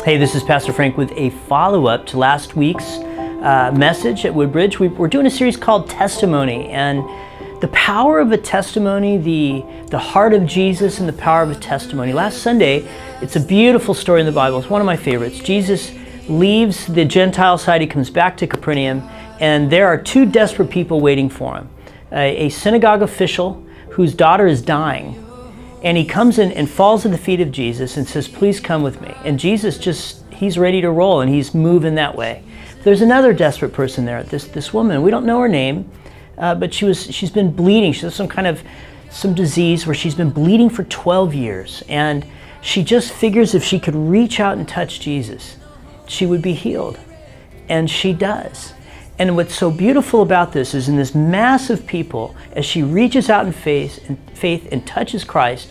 Hey, this is Pastor Frank with a follow-up to last week's message at Woodbridge. We're doing a series called Testimony, and the power of a testimony, the heart of Jesus and the power of a testimony. Last Sunday, it's a beautiful story in the Bible. It's one of my favorites. Jesus leaves the Gentile side, he comes back to Capernaum, and there are two desperate people waiting for him. A synagogue official whose daughter is dying, and he comes in and falls at the feet of Jesus and says, "Please come with me." And Jesus he's ready to roll, and he's moving that way. There's another desperate person there, this woman. We don't know her name, but she's been bleeding. She has some disease where she's been bleeding for 12 years. And she just figures if she could reach out and touch Jesus, she would be healed. And she does. And what's so beautiful about this is in this mass of people, as she reaches out in faith and touches Christ,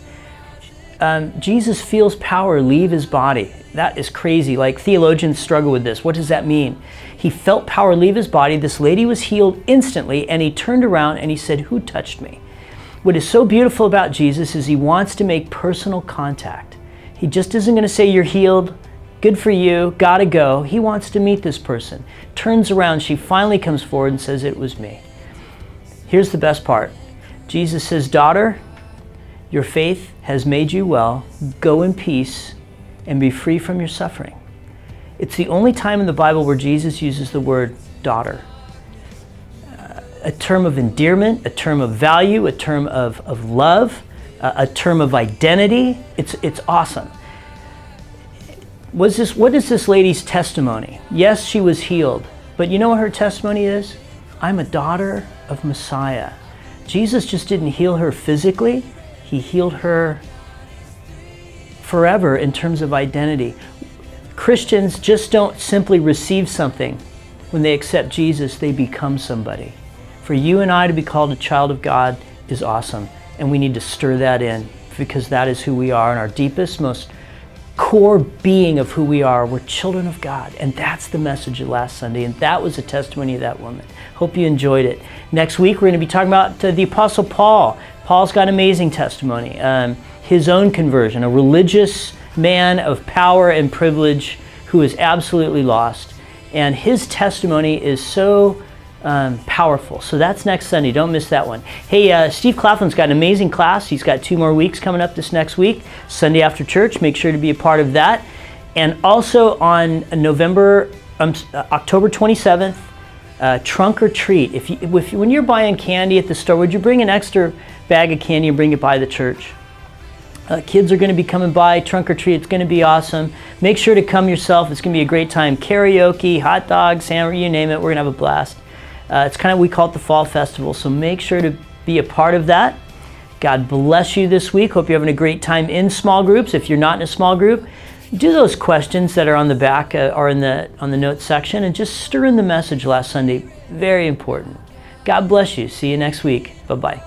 Jesus feels power leave his body. That is crazy. Like, theologians struggle with this. What does that mean? He felt power leave his body. This lady was healed instantly, and he turned around and he said, "Who touched me?" What is so beautiful about Jesus is he wants to make personal contact. He just isn't going to say, "You're healed. Good for you, gotta go." He wants to meet this person. Turns around, she finally comes forward and says, "It was me." Here's the best part. Jesus says, "Daughter, your faith has made you well. Go in peace and be free from your suffering." It's the only time in the Bible where Jesus uses the word daughter. A term of endearment, a term of value, a term of love, a term of identity. It's awesome. What is this lady's testimony? Yes, she was healed, but you know what her testimony is? I'm a daughter of Messiah. Jesus just didn't heal her physically, he healed her forever in terms of identity. Christians just don't simply receive something. When they accept Jesus, they become somebody. For you and I to be called a child of God is awesome, and we need to stir that in, because that is who we are in our deepest, most core being of who we are. We're children of God, and that's the message of last Sunday, and that was a testimony of that woman. Hope you enjoyed it. Next week we're going to be talking about the Apostle Paul. Paul's got an amazing testimony. His own conversion, a religious man of power and privilege who is absolutely lost, and his testimony is so powerful. So that's next Sunday. Don't miss that one. Hey, Steve Claflin's got an amazing class. He's got 2 more weeks coming up this next week, Sunday after church. Make sure to be a part of that. And also on October 27th, Trunk or Treat. When you're buying candy at the store, would you bring an extra bag of candy and bring it by the church? Kids are going to be coming by, Trunk or Treat. It's going to be awesome. Make sure to come yourself. It's going to be a great time. Karaoke, hot dogs, hamburger, you name it. We're going to have a blast. It's we call it the Fall Festival, so make sure to be a part of that. God bless you this week. Hope you're having a great time in small groups. If you're not in a small group, do those questions that are on the back or on the notes section, and just stir in the message last Sunday. Very important. God bless you. See you next week. Bye-bye.